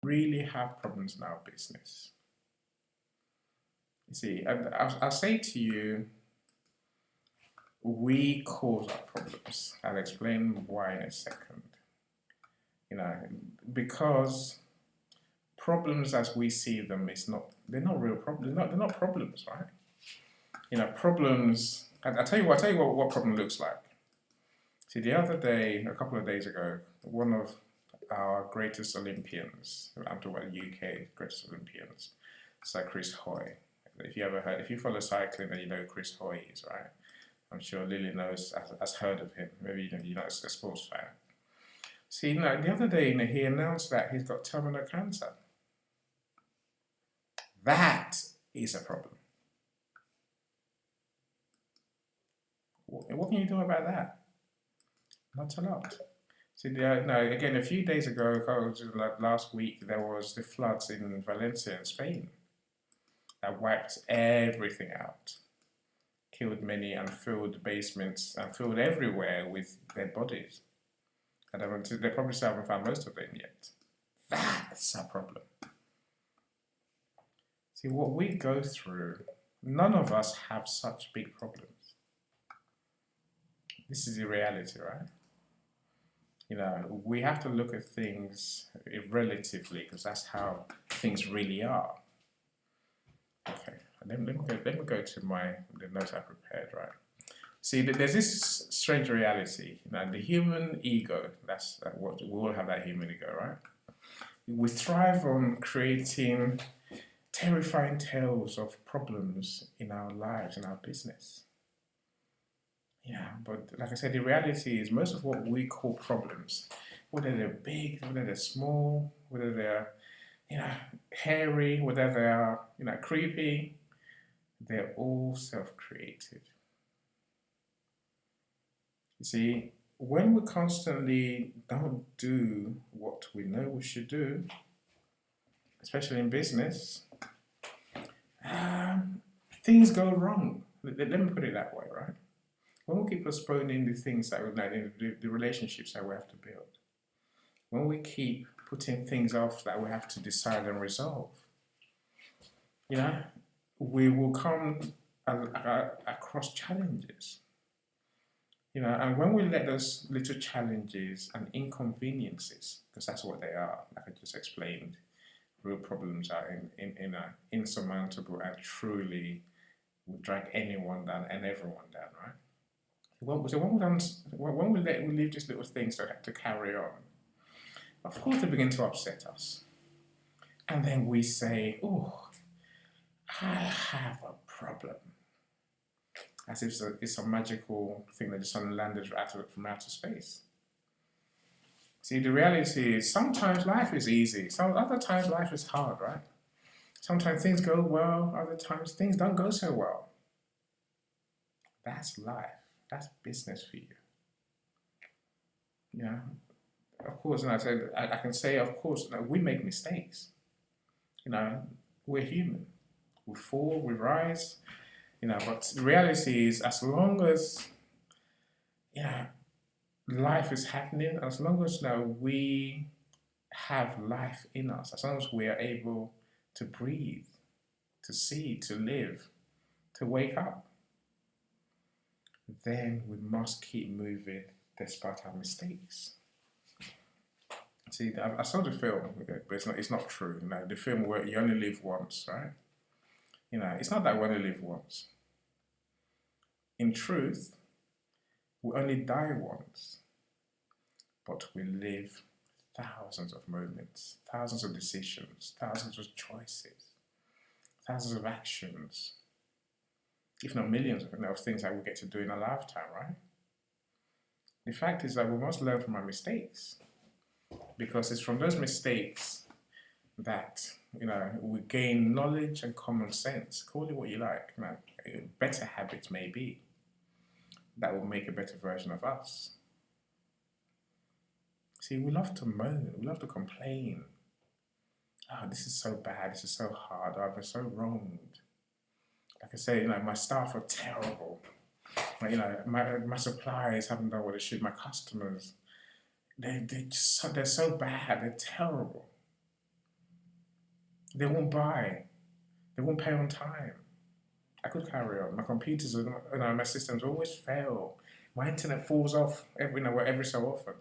really have problems in our business. You see, I'll say to you, we cause our problems. I'll explain why in a second. You know, because problems as we see them they're not real problems. They're not problems, right? Problems. I'll tell you what problem looks like. See, the other day, a couple of days ago, one of our greatest Olympians, I'm talking about the UK greatest Olympians, Sir Chris Hoy. If you follow cycling, then you know who Chris Hoy is, right? I'm sure Lily has heard of him. Maybe you're not a sports fan. See, the other day, he announced that he's got terminal cancer. That is a problem. What can you do about that? Not a lot. See, again, a few days ago, last week, there was the floods in Valencia in Spain that wiped everything out, killed many, and filled basements and filled everywhere with dead bodies. And they probably still haven't found most of them yet. That's a problem. See, what we go through, none of us have such big problems. This is the reality, right? We have to look at things relatively because that's how things really are. Okay, let me go to the notes I prepared, right? See, there's this strange reality. The human ego, that's what we all have, that human ego, right? We thrive on creating terrifying tales of problems in our lives, in our business. Yeah, but like I said, the reality is most of what we call problems, whether they're big, whether they're small, whether they're, hairy, whether they are, creepy, they're all self-created. You see, when we constantly don't do what we know we should do, especially in business, things go wrong. Let me put it that way, right? When we keep postponing the things that the relationships that we have to build, when we keep putting things off that we have to decide and resolve, we will come across challenges. And when we let those little challenges and inconveniences, because that's what they are, like I just explained, real problems are insurmountable and truly will drag anyone down and everyone down, right? So when we leave these little things to carry on, of course they begin to upset us. And then we say, oh, I have a problem. As if it's a magical thing that just landed from outer space. See, the reality is sometimes life is easy. Other times life is hard, right? Sometimes things go well, other times things don't go so well. That's life. That's business for you. Of course, and I can say, of course, we make mistakes. We're human. We fall, we rise. But the reality is, as long as life is happening, as long as we have life in us, as long as we are able to breathe, to see, to live, to wake up, then we must keep moving despite our mistakes. See, I saw the film, but it's not true. The film where you only live once, right? It's not that we only live once. In truth, we only die once, but we live thousands of moments, thousands of decisions, thousands of choices, thousands of actions, if not millions of things that we get to do in a lifetime, right? The fact is that we must learn from our mistakes, because it's from those mistakes that we gain knowledge and common sense. Call it what you like. Better habits maybe that will make a better version of us. See, we love to moan, we love to complain. Oh, this is so bad, this is so hard, I've been so wronged. Like I say, my staff are terrible. My suppliers haven't done what they should. My customers, they're so bad. They're terrible. They won't buy. They won't pay on time. I could carry on. My computers, my systems always fail. My internet falls off every so often.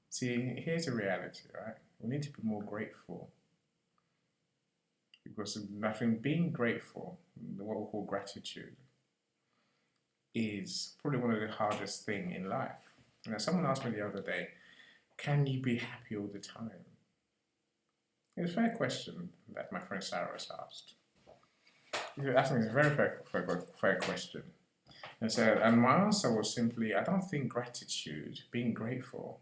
See, here's the reality, right? We need to be more grateful because nothing being grateful, what we call gratitude, is probably one of the hardest things in life. Now, someone asked me the other day, can you be happy all the time? It's a fair question that my friend Sarah has asked. I think it's a very fair question. And my answer was simply, I don't think gratitude, being grateful,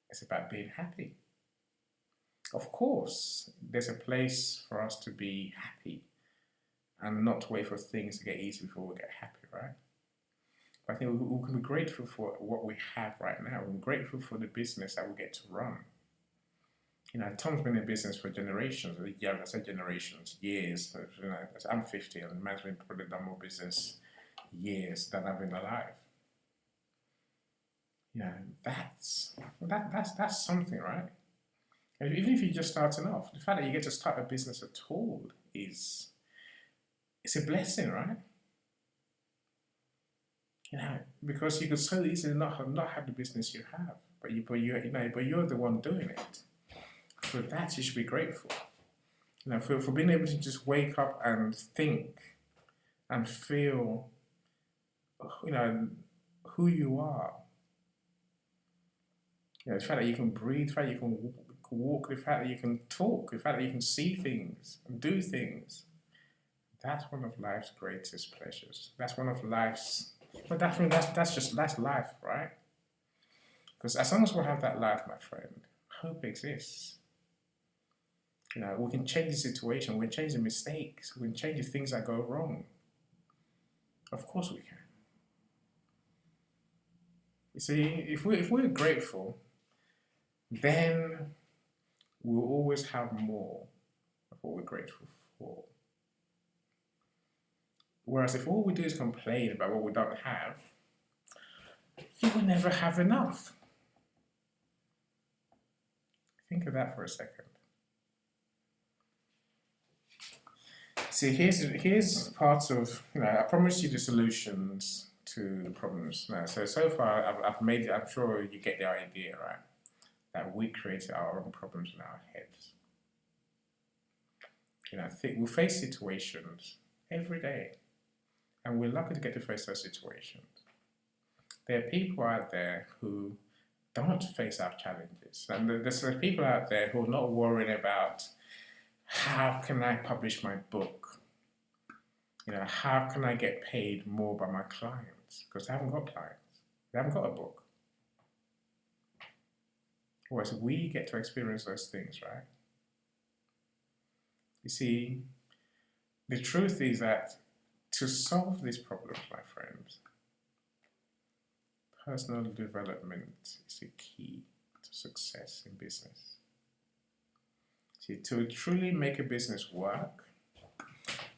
is about being happy. Of course, there's a place for us to be happy and not wait for things to get easy before we get happy, right? But I think we can be grateful for what we have right now. We're grateful for the business that we get to run. Tom's been in business for generations. Yeah, I said generations, years. I'm 50 and man's been probably done more business years than I've been alive. That's something, right? And even if you're just starting off, the fact that you get to start a business at all it's a blessing, right? Because you could so easily not have the business you have, but you're the one doing it. For that, you should be grateful. For being able to just wake up and think and feel, who you are. The fact that you can breathe, the fact that you can walk, the fact that you can talk, the fact that you can see things and do things. That's one of life's greatest pleasures. That's one of life's. But that's life, right? Because as long as we have that life, my friend, hope exists. We can change the situation, we can change the mistakes, we can change the things that go wrong. Of course we can. You see, if we're grateful, then we'll always have more of what we're grateful for. Whereas if all we do is complain about what we don't have, you will never have enough. Think of that for a second. See, here's parts of, I promised you the solutions to the problems. So far, I've made it, I'm sure you get the idea, right? That we created our own problems in our heads. We face situations every day, and we're lucky to get to face those situations. There are people out there who don't face our challenges, and there's people out there who are not worrying about how can I publish my book? How can I get paid more by my clients? Because they haven't got clients. They haven't got a book. Whereas we get to experience those things, right? You see, the truth is that to solve these problems, my friends, personal development is the key to success in business. See, to truly make a business work,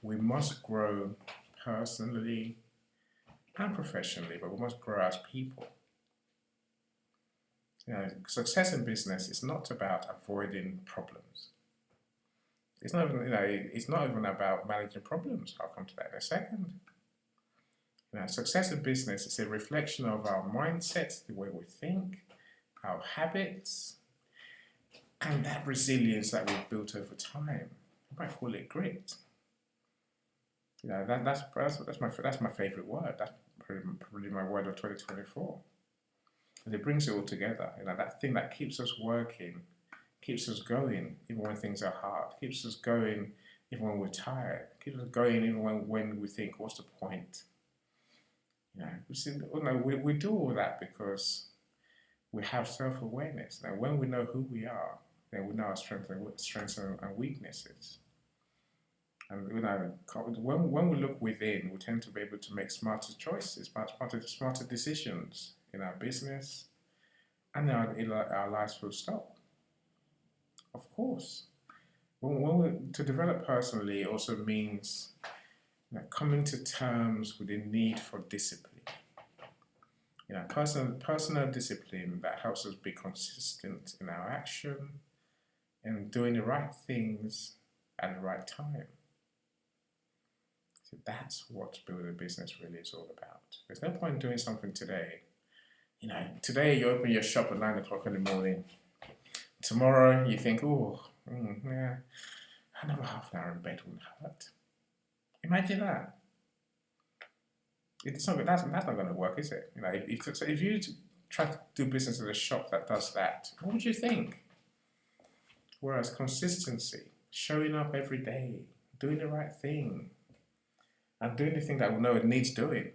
we must grow personally and professionally, but we must grow as people. Success in business is not about avoiding problems. It's not even about managing problems. I'll come to that in a second. Success in business is a reflection of our mindset, the way we think, our habits, and that resilience that we've built over time. I might call it grit. That's my favorite word. That's probably my word of 2024. It brings it all together. That thing that keeps us working, keeps us going even when things are hard, keeps us going even when we're tired, keeps us going even when we think, what's the point? We do all that because we have self-awareness. Now, when we know who we are, then we know our strengths and weaknesses. And when we look within, we tend to be able to make smarter choices, smarter decisions in our business and in our lives full stop. Of course. To develop personally also means coming to terms with the need for discipline. Personal discipline that helps us be consistent in our action and doing the right things at the right time. So that's what building a business really is all about. There's no point doing something today. Today you open your shop at 9 o'clock in the morning. Tomorrow you think, yeah, another half an hour in bed wouldn't hurt. Imagine that. It's not, that's not going to work, is it? If you try to do business at a shop that does that, what would you think? Whereas consistency, showing up every day, doing the right thing, and doing the thing that we know it needs doing,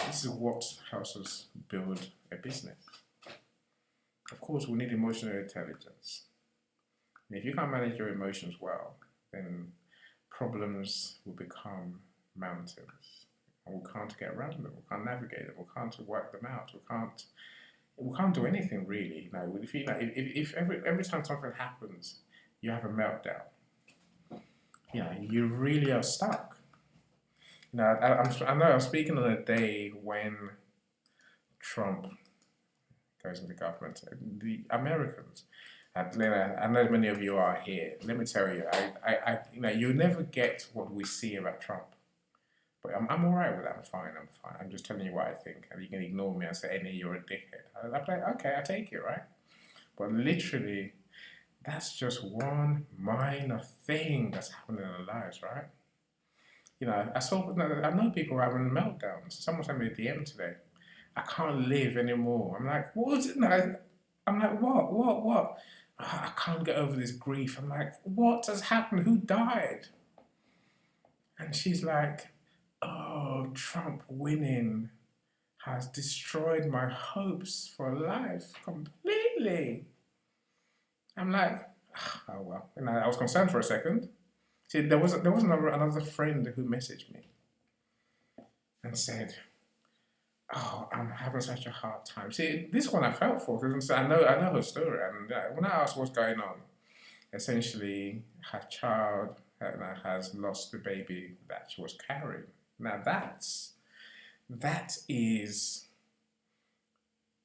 this is what helps us build a business. Of course, we need emotional intelligence. And if you can't manage your emotions well, then problems will become mountains. And we can't get around them, we can't navigate them, we can't work them out, we can't do anything really. If every time something happens, you have a meltdown, you really are stuck. I know I'm speaking on a day when Trump goes into government. The Americans, I know many of you are here. Let me tell you, you never get what we see about Trump. But I'm all right with that. I'm fine. I'm just telling you what I think. And you can ignore me and say, "Any, you're a dickhead." I'm like, okay, I take it, right? But literally, that's just one minor thing that's happening in our lives, right? I know people are having meltdowns. Someone sent me a DM today. I can't live anymore. I'm like, what? I'm like, what? I can't get over this grief. I'm like, what has happened? Who died? And she's like, oh, Trump winning has destroyed my hopes for life completely. I'm like, oh well. And I was concerned for a second. See, there was another friend who messaged me and said, oh, I'm having such a hard time. See, this one I felt for because I know her story, and when I asked what's going on, essentially her child has lost the baby that she was carrying. Now that is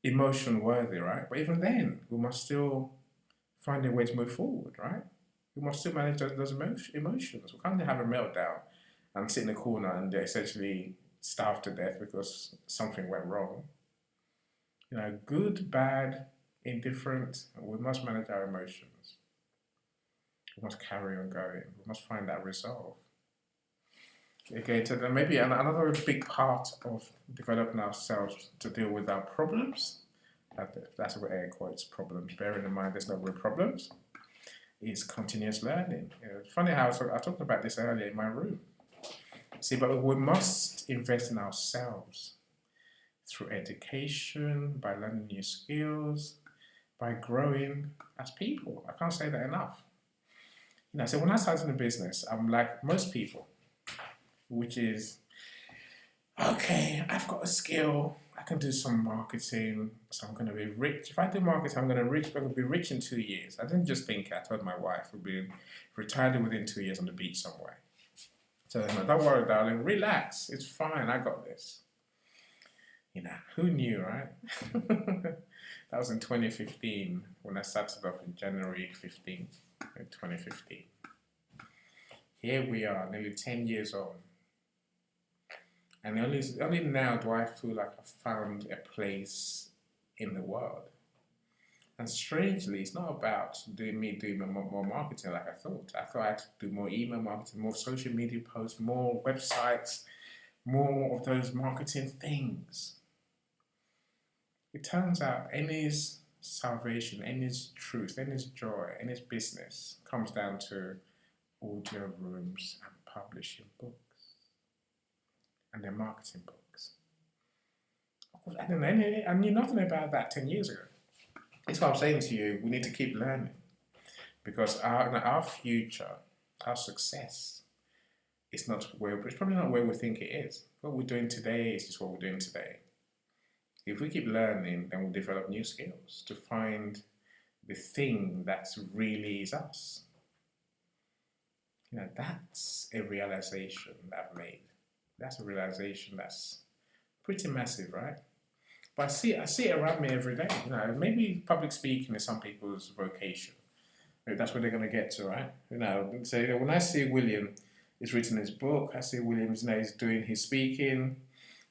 emotion worthy, right? But even then, we must still find a way to move forward, right? We must still manage those emotions. We can't have a meltdown and sit in a corner and essentially starve to death because something went wrong. Good, bad, indifferent, we must manage our emotions. We must carry on going. We must find that resolve. Okay, so then maybe another big part of developing ourselves to deal with our problems, that's what air quotes problems, bearing in mind there's no real problems, is continuous learning. Funny how I talked about this earlier in my room. See, but we must invest in ourselves through education, by learning new skills, by growing as people. I can't say that enough. So when I started in business, I'm like most people, which is, okay, I've got a skill, I can do some marketing, so I'm going to be rich. If I do marketing, I'm going to be rich in 2 years. I didn't just think, I told my wife we'll be retired within 2 years on the beach somewhere. So don't worry, darling, relax, it's fine, I got this. Who knew, right? That was in 2015, when I started off in January 15th, in 2015. Here we are, nearly 10 years on. And only now do I feel like I've found a place in the world. And strangely, it's not about doing more marketing like I thought. I thought I had to do more email marketing, more social media posts, more websites, more of those marketing things. It turns out any's salvation, any's truth, any's joy, any's business comes down to audio rooms and publishing books. And their marketing books. I knew nothing about that 10 years ago. That's why I'm saying to you, we need to keep learning. Because our future, our success, it's probably not where we think it is. What we're doing today is just what we're doing today. If we keep learning, then we'll develop new skills to find the thing that really is us. That's a realization that I've made. That's a realization that's pretty massive, right? But I see it around me every day. Maybe public speaking is some people's vocation. Maybe that's where they're going to get to, right? So when I see William is written his book, I see William's he's doing his speaking.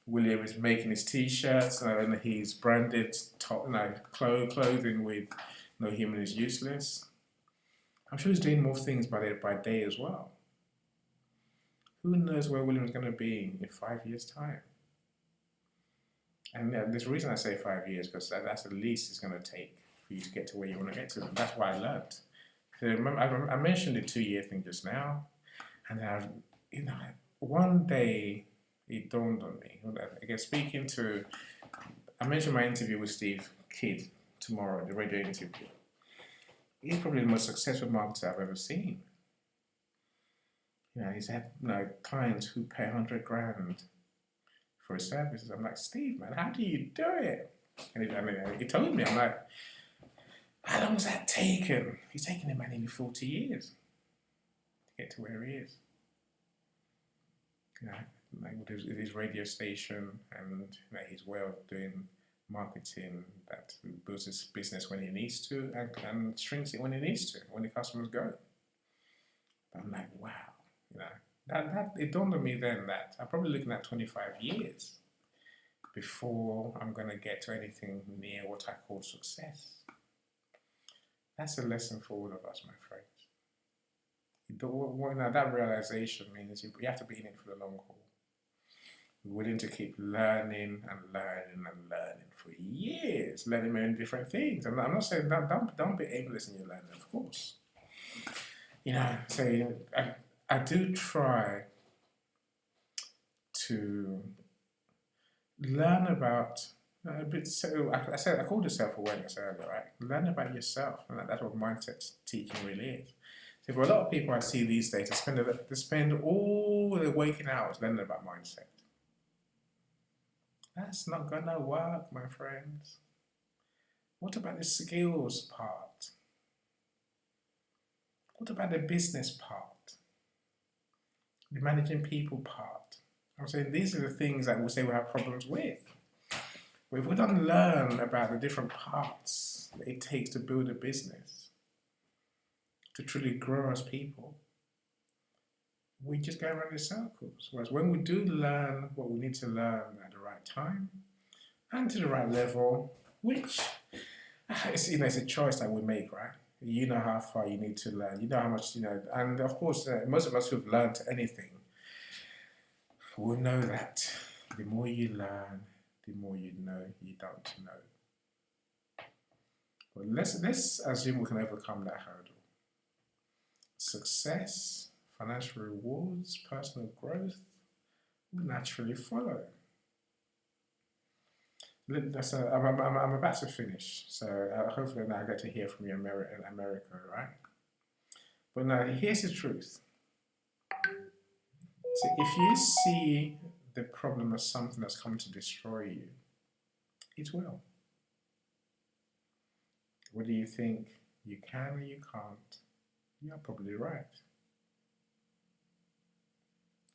William is making his T-shirts, and he's branded clothing with human is useless. I'm sure he's doing more things by day as well. Who knows where William's going to be in 5 years' time? And there's a reason I say 5 years, because that's the least it's going to take for you to get to where you want to get to. And that's what I learned. So remember, I mentioned the 2-year thing just now, and one day it dawned on me. Again, I mentioned my interview with Steve Kidd tomorrow, the radio interview. He's probably the most successful marketer I've ever seen. He's had clients who pay 100 grand for his services. I'm like, Steve, man, how do you do it? And he told me, I'm like, how long has that taken? He's taken him nearly 40 years to get to where he is. With his radio station and his way of doing marketing that builds his business when he needs to and shrinks it when he needs to, when the customers go. But I'm like, wow, that it dawned on me then that I'm probably looking at 25 years before I'm going to get to anything near what I call success. That's a lesson for all of us, my friends. That realization means you have to be in it for the long haul. You're willing to keep learning and learning and learning for years, learning many different things. I'm not saying don't be aimless in your learning, of course. So I do try to learn about a bit. So I called it self-awareness earlier, right? Learn about yourself, and that's what mindset teaching really is. So for a lot of people I see these days, they spend all their waking hours learning about mindset. That's not gonna work, my friends. What about the skills part? What about the business part? The managing people part? I'm saying these are the things that we say we have problems with. But if we don't learn about the different parts that it takes to build a business, to truly grow as people, we just go around in circles. Whereas when we do learn what we need to learn at the right time and to the right level, which it's a choice that we make, right? You know how far you need to learn. You know how much, and of course, most of us who've learned anything will know that the more you learn, the more you know you don't know. But let's assume we can overcome that hurdle. Success, financial rewards, personal growth will naturally follow. I'm about to finish, so hopefully now I get to hear from you in America, right? But now, here's the truth. So if you see the problem as something that's come to destroy you, it will. Whether you think you can or you can't, you're probably right.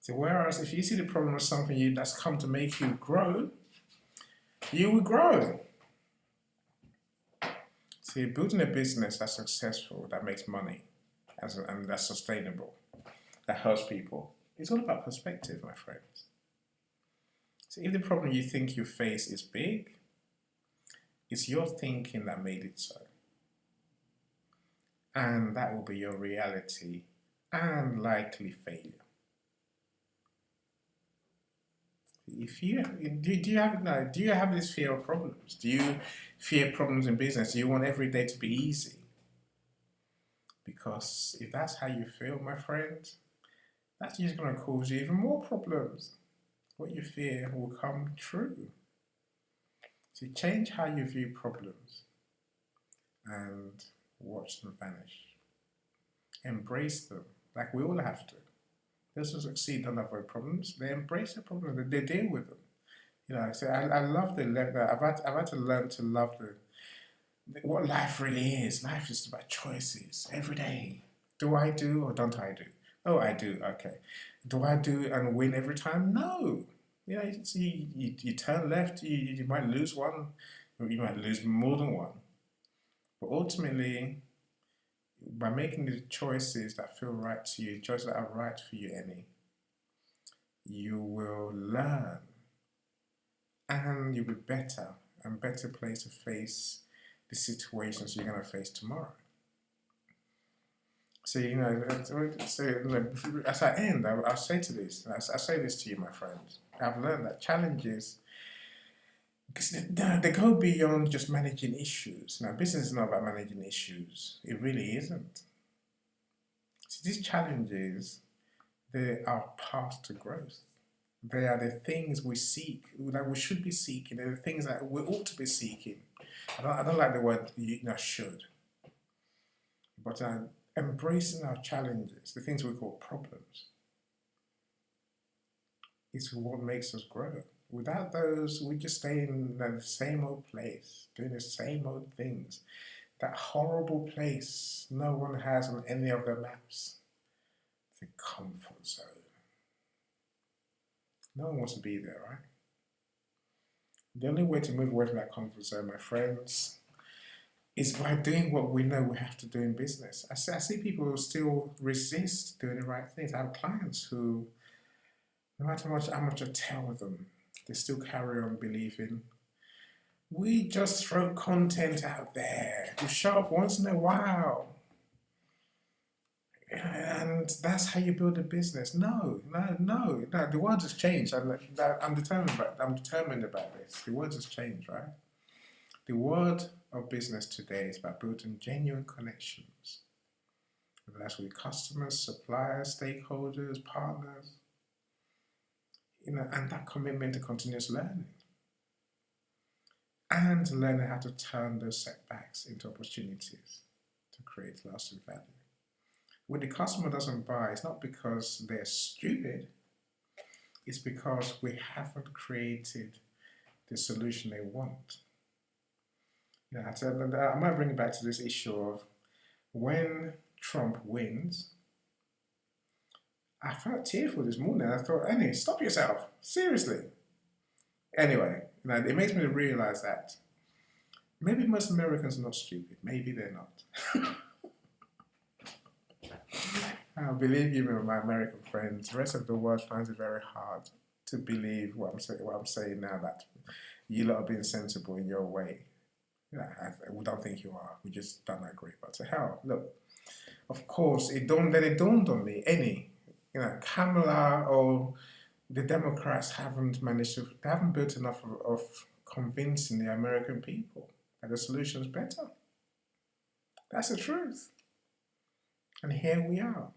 So whereas if you see the problem as something that's come to make you grow, you will grow. So you're building a business that's successful, that makes money, and that's sustainable, that helps people. It's all about perspective, my friends. So if the problem you think you face is big, it's your thinking that made it so. And that will be your reality and likely failure. Do you have this fear of problems? Do you fear problems in business? Do you want every day to be easy? Because if that's how you feel, my friend, that's just going to cause you even more problems. What you fear will come true. So change how you view problems and watch them vanish. Embrace them, like we all have to. Those who succeed don't avoid problems. They embrace the problems. They deal with them. So I love I've had to learn to love what life really is. Life is about choices every day. Do I do or don't I do? Oh, I do. Okay. Do I do and win every time? No. You turn left. You might lose one. Or you might lose more than one. But ultimately, by making the choices that feel right to you, choices that are right for you, you will learn and you'll be better and better placed to face the situations you're going to face tomorrow. So, as I end, I'll say to this, I say this to you, my friends. I've learned that challenges, because they go beyond just managing issues. Now, business is not about managing issues. It really isn't. See, these challenges, they are path to growth. They are the things we seek, that we should be seeking. They're the things that we ought to be seeking. I don't like the word should, but embracing our challenges, the things we call problems, is what makes us grow. Without those, we just stay in the same old place, doing the same old things. That horrible place no one has on any of their maps. The comfort zone. No one wants to be there, right? The only way to move away from that comfort zone, my friends, is by doing what we know we have to do in business. I see people who still resist doing the right things. I have clients who, no matter how much I tell them, they still carry on believing, we just throw content out there. We show up once in a while. And that's how you build a business. No. The world has changed. I'm determined about this. The world has changed, right? The world of business today is about building genuine connections. Whether that's with customers, suppliers, stakeholders, partners, and that commitment to continuous learning. And learning how to turn those setbacks into opportunities to create lasting value. When the customer doesn't buy, it's not because they're stupid, it's because we haven't created the solution they want. I might bring it back to this issue of when Trump wins. I felt tearful this morning. I thought, Annie, stop yourself. Seriously. Anyway, it makes me realize that maybe most Americans are not stupid. Maybe they're not. Believe you me, my American friends, the rest of the world finds it very hard to believe what I'm saying now, that you lot are being sensible in your way. We don't think you are. We just don't agree. But to hell, look, of course, it dawned on me, Kamala or the Democrats they haven't built enough of convincing the American people that the solution is better. That's the truth. And here we are.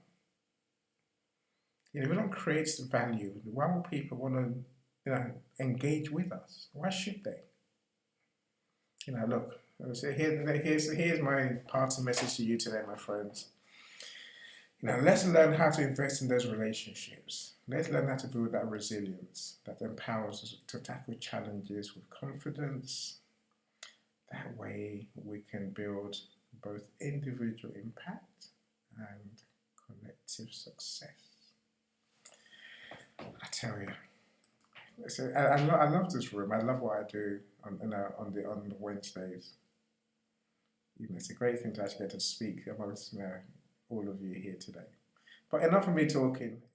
If we don't create value, why would people want to, engage with us? Why should they? Look, here's my parting message to you today, my friends. Let's learn how to invest in those relationships. Let's learn how to build that resilience that empowers us to tackle challenges with confidence. That way we can build both individual impact and collective success. I tell you, I love this room. I love what I do on the Wednesdays. It's a great thing to actually get to speak amongst all of you here today. But enough of me talking.